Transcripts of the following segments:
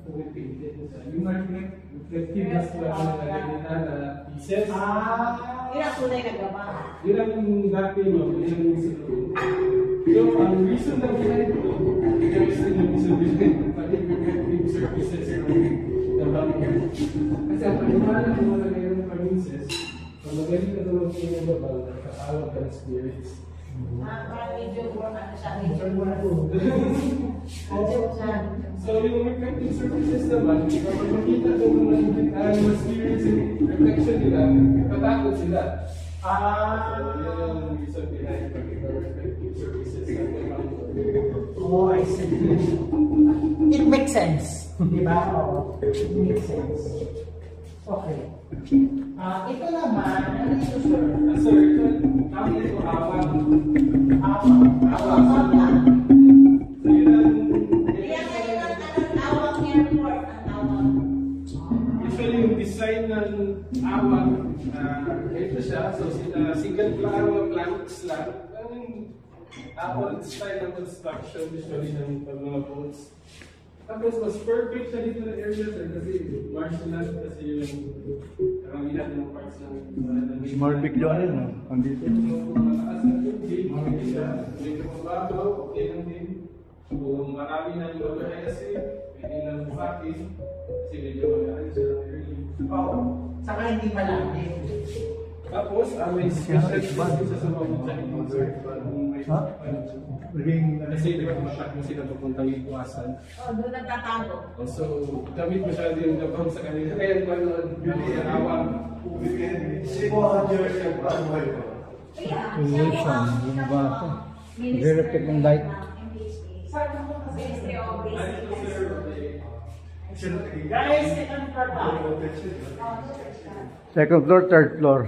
Yung reflective gas na pieces. Yun ang tunay na gaba. Yun ang dati mo, yun ang silo. So, ang reason na behind ito, because yung reason pag-reflective surfaces ng gaba mo. Kasi ang paniwala ng mga mayroong provinces, pag magaling ka naman sa inyong gaba, nakakawag ka ng spirits. Parang medyo ano siya, So, yung reflective surfaces naman, kapag makita ko mga spirits and reflection nila, katakot sila. So, yun yung reason behind reflective surfaces na oh, I see. It makes sense. Diba? Oh, it makes sense. Okay. Ito naman, ano ito, sir? Sir, ito, kami ito, awang. Awang na. So, yun ang... Awang airport, ang awang. Usually, yung design ng awang, ito siya. So, single planks lang. Awang style ng construction, usually ng mga boats. Tapos, mas perfect siya dito ng area, sir, kasi marshland, kasi yung karamihan ng parts ng... Small big yun, no? Andito. Mataas na tubig, medyo mababaw, okay lang din. Kung marami ng overhead kasi, pwede lang buhatin, kasi medyo magaan siya ng early. Oo. Saka hindi malaki. Tapos, may special siya sa mga mechanical, sir. Kasi di ba matak mo sila papuntang iwasan. Doon nagtatago. So, gamit mo siya din gabang sa kanila. Kaya naman, yun yung awang. Illusion, yung bata. Nag-reflect ng light. Guys, second floor pa. Second floor, third floor.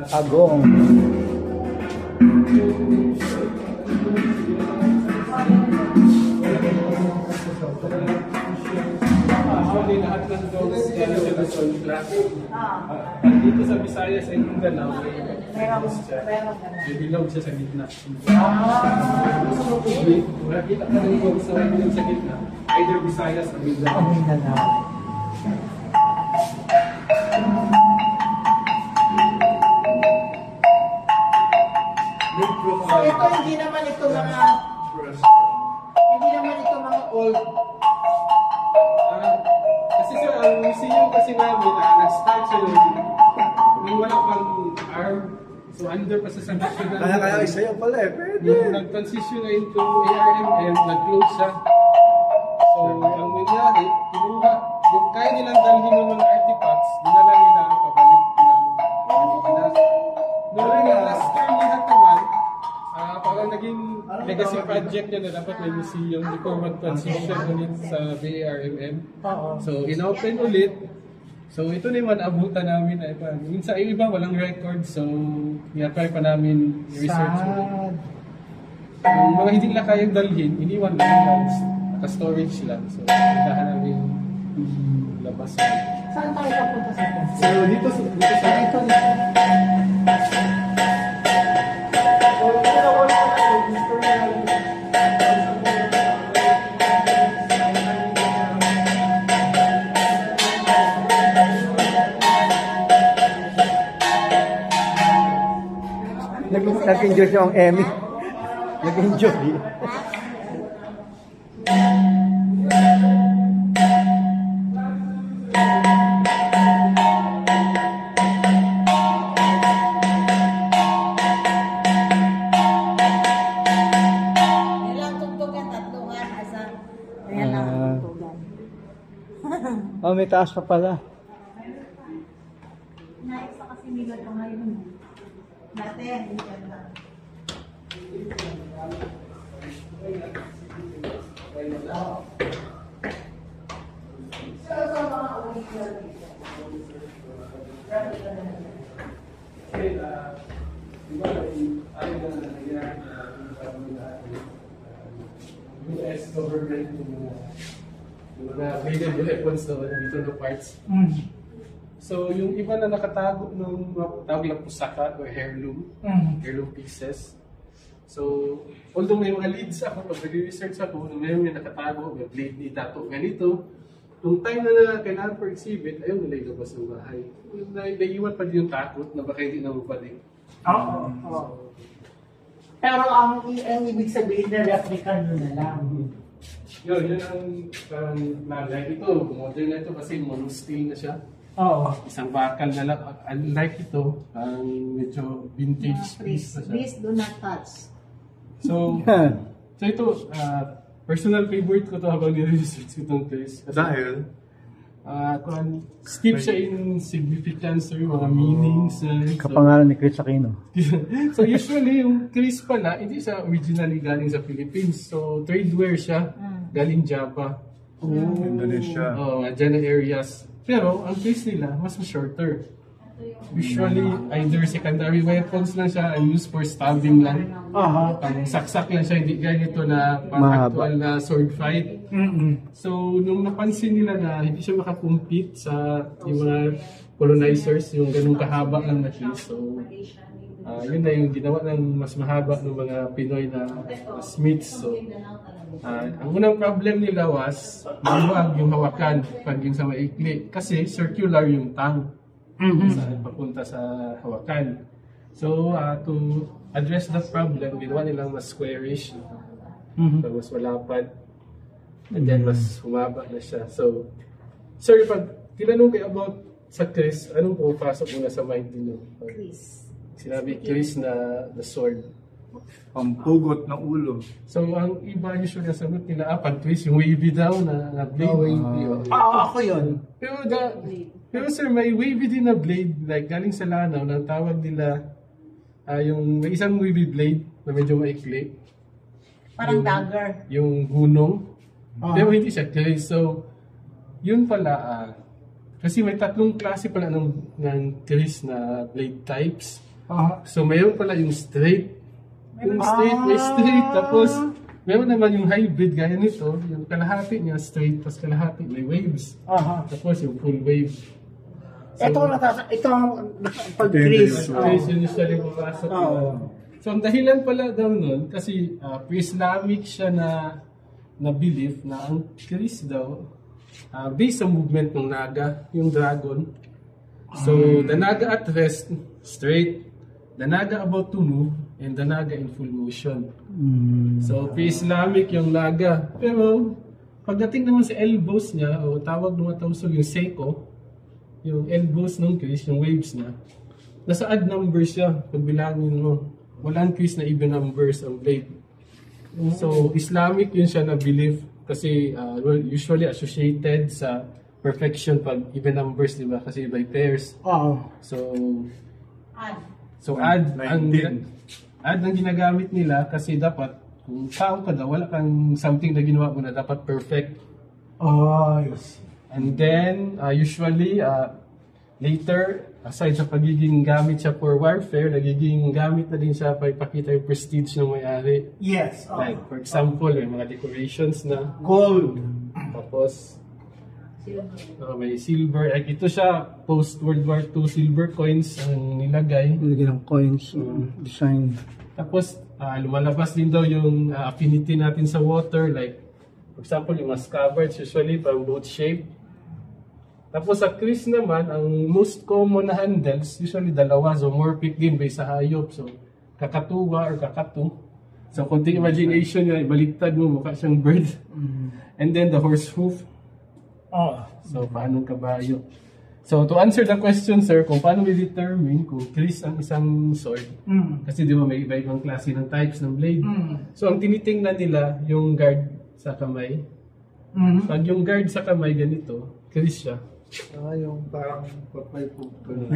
Agong. Lahat ng dogs sa Sol Classic. Dito sa Visayas ay Mindanao. May bilog siya sa gitna. Gusto mo tubig, makikita ka ng dogs sa bilog sa gitna. Either Visayas o Mindanao. So ito hindi naman ito mga old. Kasi sir, ang museum kasi namin nag-start siya nung wala pang arm. So under pa sa sanction na. Kaya isayo pala eh, pwede. Nung nag-transition na into ARMM, nag-close siya. So ang nangyari, yung kaya nilang dalhin ng mga artifacts, dinala nila pabalik ng Pilipinas. Noong last term lahat naman, parang naging legacy project niya na dapat may museum before mag-transition ulit sa BARMM. So, in-open ulit. So, ito naman abutan namin. Minsan yung iba walang record. So, try pa namin i-research ulit. Yung mga hindi nila kayang dalhin, iniwan lang guys. Naka-storage lang. So, hindahan namin labas. Saan tayo papunta sa ito? So, dito sa ito. Nag-enjoy siya ang Emmy. Nag-enjoy. Oh, may taas pa pala. Nice pa kasi may gato ngayon. Dati, hindi ka na. So, sa mga original dito. Okay, tayo na US government yung mga available weapons dito na parts. So, yung iba na nakatago ng tawag lang pusaka o heirloom, heirloom pieces. So, although may mga leads ako, pag nag-research ako, may nakatago, may blade ni Tato, ganito. Nung time na kailangan for exhibit, ayaw nila ilabas ng bahay. Naiiwan pa din yung takot na baka hindi na mabalik. Oo. Pero ang ibig sabihin na replica nyo na lang. Yun ang parang like ito, modern na ito kasi mono-steel na siya. Oo. Isang bakal na lang. Unlike ito, ang medyo vintage piece na siya. Please do not touch. So ito, personal favorite ko to habang nire-research ko itong place. Dahil? Skip siya in significance or mga meanings. Kapangalan ni Chris Aquino. So usually yung Chris pala, hindi siya originally galing sa Philippines. So trade wear siya, galing Java. Indonesia. Dyan ang areas. Pero ang Chris nila, mas shorter. Usually, either secondary weapons lang siya and used for stabbing lang. Pang saksak lang siya, hindi ganito na pang actual na sword fight. So, nung napansin nila na hindi siya makakompete sa yung mga colonizers, yung ganung kahaba lang na piece. So, yun na yung ginawa ng mas mahaba ng mga Pinoy na smiths. So, ang unang problem nila was, maluwag yung hawakan pag yung sa maikli. Kasi circular yung tang. Papunta sa hawakan. So, to address that problem, ginawa nilang mas squarish. So, mas malapad. And then, mas humaba na siya. So, sir, pag tinanong kayo about sa Chris, anong pumapasok muna sa mind niyo? Chris. Sinabi Chris na the sword. Pampugot ng ulo. So, ang iba usually sagot nila, pag-twist, yung wavy daw na blade. Ako yun. Pero sir, may wavy din na blade, like galing sa lanaw, na tawag nila, yung may isang wavy blade na medyo maikli. Parang dagger. Yung hunong. Pero hindi siya clay. So, yun pala, kasi may tatlong klase pala ng Chris na blade types. So, mayroon pala yung straight. Yung straight, may straight. Tapos, mayroon naman yung hybrid, gaya nito. Yung kalahati niya straight, tapos kalahati may waves. Tapos yung full wave. So, ito ang pag-Chris. Chris yun usually pumasok. So, ang dahilan pala daw nun, kasi pre-Islamic siya na belief na ang Chris daw, based sa movement ng Naga, yung dragon. So, the Naga at rest, straight. The Naga about to move, and the Naga in full motion. So, pre-Islamic yung Naga. Pero, pagdating naman sa elbows niya, o tawag ng mga tausog yung Seiko, yung elbows ng Chris, yung waves niya, nasa odd numbers siya, pag bilangin mo. Walang Chris na even numbers ang blade. So, Islamic yun siya na belief, kasi usually associated sa perfection pag even numbers, di ba? Kasi by pairs. So, add ang ginagamit nila kasi dapat, kung tao ka daw, wala kang something na ginawa mo na dapat perfect. Yes. And then, usually, later, aside sa pagiging gamit siya for warfare, nagiging gamit na din siya para ipakita yung prestige ng may-ari. Yes. Like, for example, may mga decorations na Gold. tapos, may silver. Like, ito siya, post-World War II silver coins ang nilagay. Nilagyan ng coins, design. Tapos, lumalabas din daw yung affinity natin sa water. Like, for example, yung mas covered usually from boat shape. Tapos sa Chris naman, ang most common na handles, usually dalawa, zoomorphic din based sa hayop. So, kakatuwa or kakatu. So, konting imagination nyo, baliktad mo, mukha siyang bird. And then the horse hoof. So, paano kabayo? So, to answer the question, sir, kung paano i-determine kung Chris ang isang sword, kasi di ba may iba-ibang klase ng types ng blade. So, ang tinitingnan nila, yung guard sa kamay. Pag yung guard sa kamay ganito, Chris siya. Yung parang papay po.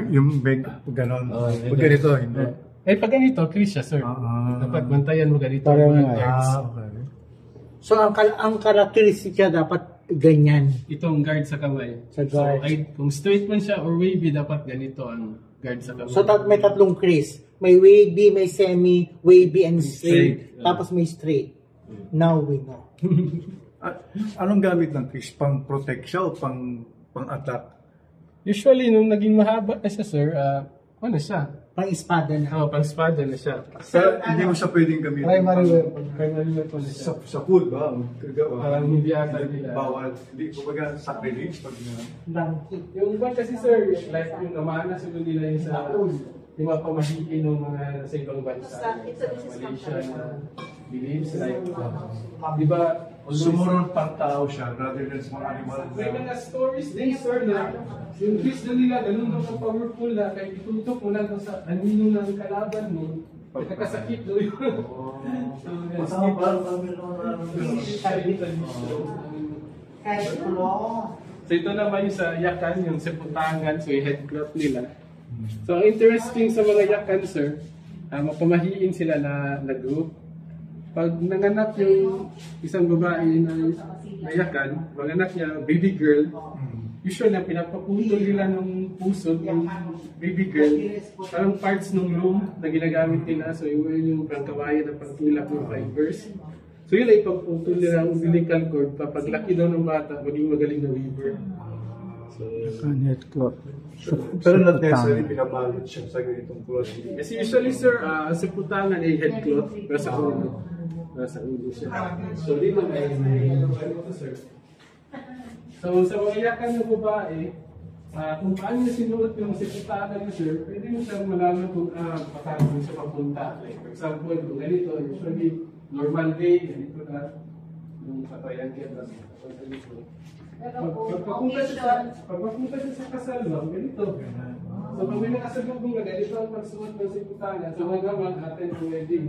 Yung bag, gano'n. Pag ganito, hindi. Pag ganito, Chris siya, sir. Dapat bantayan mo ganito. Parang mga guards. okay. So, ang characteristic siya dapat ganyan. Itong guard sa kamay. Sa guard. So, kung straight man siya or wavy, dapat ganito ang guard sa kamay. So, may tatlong Chris. May wavy, may semi, wavy and straight. Straight. Tapos may straight. Now we know. Anong gamit ng fish? Pang-protect siya o pang-attack? Usually, nung naging mahaba na siya, sir, ano siya? Pang-espada na. Oo, pang-spada na siya. Pero hindi mo siya pwedeng gamitin. Primary weapon. Primary weapon na siya. Sa food ba? Parang hindi ata nila. Bawal. Hindi, kumbaga sacrilege pag Donkey. Yung iba kasi, sir, like yung namana siguro nila yung sa yung mga pamahiin ng mga nasa ibang bansa. Malaysia na beliefs like, di ba? Sumunod pang tao siya rather than sa mga animal. May mga stories din, sir, na yung twist na nila, ganun daw ang powerful na kahit itutok mo lang sa anino ng kalaban mo, nakasakit daw yun. Masama ba? Kahit ulo. So ito naman yung sa yakan, yung seputangan, so yung headcloth nila. So ang interesting sa mga yakan, sir, mapamahiin sila na group. Pag nanganak yung isang babae na yakan, manganak niya, baby girl, usually ang pinapaputol nila ng puso ng baby girl, parang parts ng loom na ginagamit nila. So yung pangkawayan na pagtulak ng fibers. So yun ay pagputol nila ang umbilical cord, papaglaki daw ng bata, maging magaling na weaver. So, Headcloth. Pero not necessarily pinabalot siya sa ganitong cloth. kasi usually, sir, sa putangan ay headcloth, pero sa ulo. Nasa ulo siya. So dito may ano ito, sir. So sa mga yakan ng babae, kung paano niya sinuot yung siputakan niya, sir, pwede mo siyang malaman kung paano siya papunta. Like, for example, kung ganito, usually normal day, ganito na yung patayan niya, tapos ganito. Pagpapunta siya sa kasal, ganito. So pag may nakasalubong na ganito ang pagsuot ng siputakan, so hanggang atin ang wedding.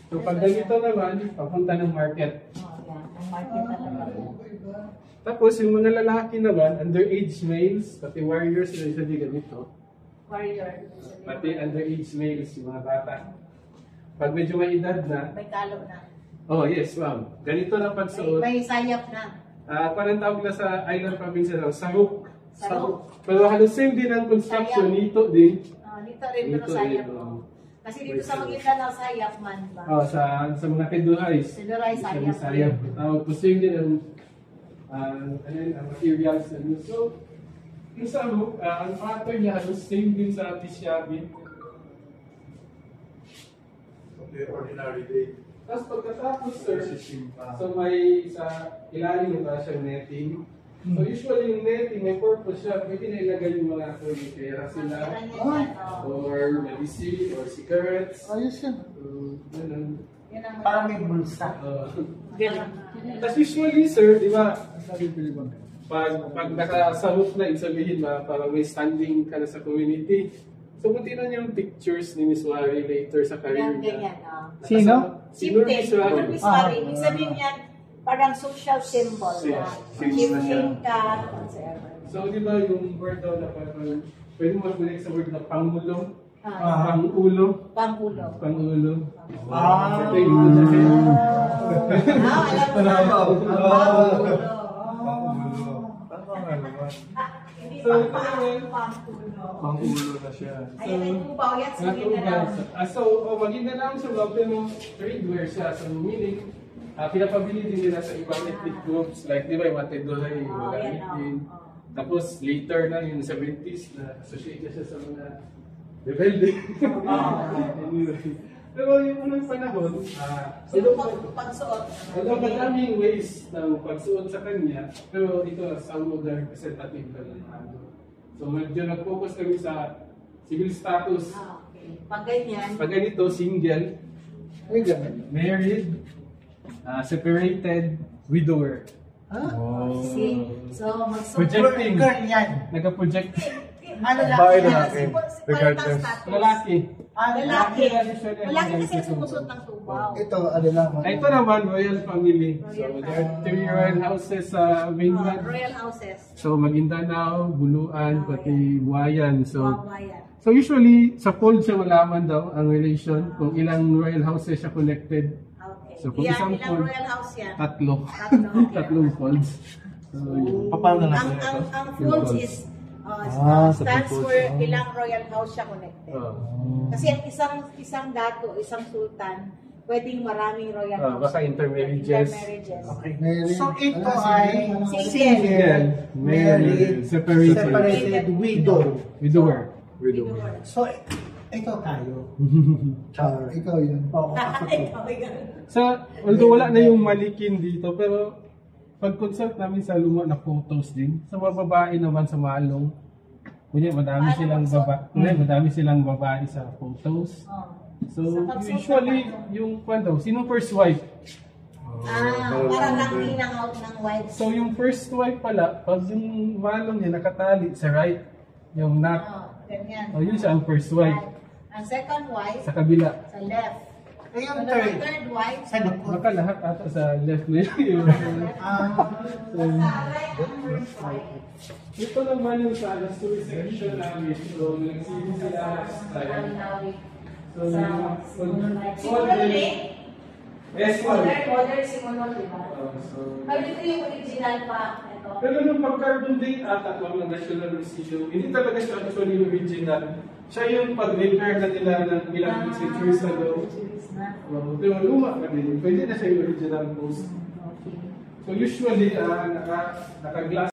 So pag ganito naman, papunta ng market. Tapos yung mga lalaki naman, underage males, pati warriors na usually ganito. Warrior. Pati underage males, yung mga bata. Pag medyo may edad na, May kalo na. oh yes, ma'am. Ganito na pagsuot. May sayap na. Parang tawag na sa island province na saruk. Saruk. Pero halos same din ang construction, nito din. Dito rin pero sayap. Kasi dito sa magitan ng sayap man ba? Sa mga kedurais. Kedurais, sayap. Sayap. Tapos same din ang materials na yun. So, yung saruk, ang pattern niya halos same din sa tisyabi. Okay, ordinary day. Tapos pagkatapos, sir, so may sa ilalim na siyang netting. So usually yung netting, may purpose siya. Pwede na ilagay yung mga kaya sila, or medicine, or cigarettes. Ayos yan. Ganun. Parang may bulsa. Tapos usually, sir, di ba, pag nakasarok na, ibig sabihin na parang may standing ka na sa community. So kung tinan yung pictures ni Miss Wari later sa career niya. Sino? Si Nur Miss Wari. Miss Wari. Ibig sabihin yan, parang social symbol na. Chieftain ka, whatsoever. So di ba yung word daw na parang, pwede mo mag-connect sa word na pangulo? Pangulo? Pangulo. Pangulo. Ah. Ito yung Alam mo na. Pangulo. Hindi So, pa ito pangulo. Pang-ulo na siya. Ayan ay tubaw yan. Sige na lang. So, maging na lang siya, pero trade wear siya. So, meaning, pinapabili din nila sa ibang ethnic groups. Like, di ba, yung Matedoray, yung mga yan, din. Tapos, later na, yung 70s, na associated siya sa mga rebelde. Pero yung unang panahon, Yung pagsuot. although madaming ways ng pagsuot sa kanya, pero ito, some of the representative ka ng ano. So, medyo nag-focus kami sa civil status. Okay. Pag ganyan, Pag ganito, single, married, separated, widower. see. So, Projecting. Girl yan. Nag-project. Ano lang? Babae, yan, lalaki. Regardless. Lalaki. Lalaki. Lalaki kasi sumusuot ng tubaw. Ito, ano lang. Ito naman, royal family. So, there are 3 royal houses sa mainland. Royal houses. So, Maguindanao, Buluan, pati Buayan. Babayan. So usually, sa fold siya malaman daw ang relation kung ilang royal houses siya connected. Okay. So, kung isang Ilang fold, royal house yan? tatlo. Tatlo, okay. Tatlong folds. So, Paano na Ang folds is Stands for ilang royal house siya connected. Kasi ang isang dato, isang sultan, pwedeng maraming royal house. Baka intermarriages. Okay. Married. So ito ay Single. married, separated widow. Widower. So ito tayo. Ikaw yun. Oo, ako to. Although wala na yung malikin dito, pero pag-consult namin sa luma na photos din, sa mga babae naman sa Malong, kunya madami silang babae sa photos. So usually yung sinong first wife? Para lang hinang out ng wife. So yung first wife pala, pag yung Malong niya nakatali sa right, yung knot, Ganyan. yun siya ang first wife. Right. Ang second wife, Sa kabila. sa left. Ayun, Ano third. ang third wife? Sa likod. Baka lahat ata sa left na yun. Sa right ang first wife. Ito naman yung sa story section namin. So, nagsisin sila last time. So, Simunol eh. yes, Modern simunol, di ba? So, Pero ito yung original pa. Ito. pero nung pag-carbon date ata ng national decision, hindi talaga siya actually original. Siya yung pag-repair na nila ng ilang centuries ago. Pero luma pa din. Pwede na siya yung original post. Okay. So usually, naka-glass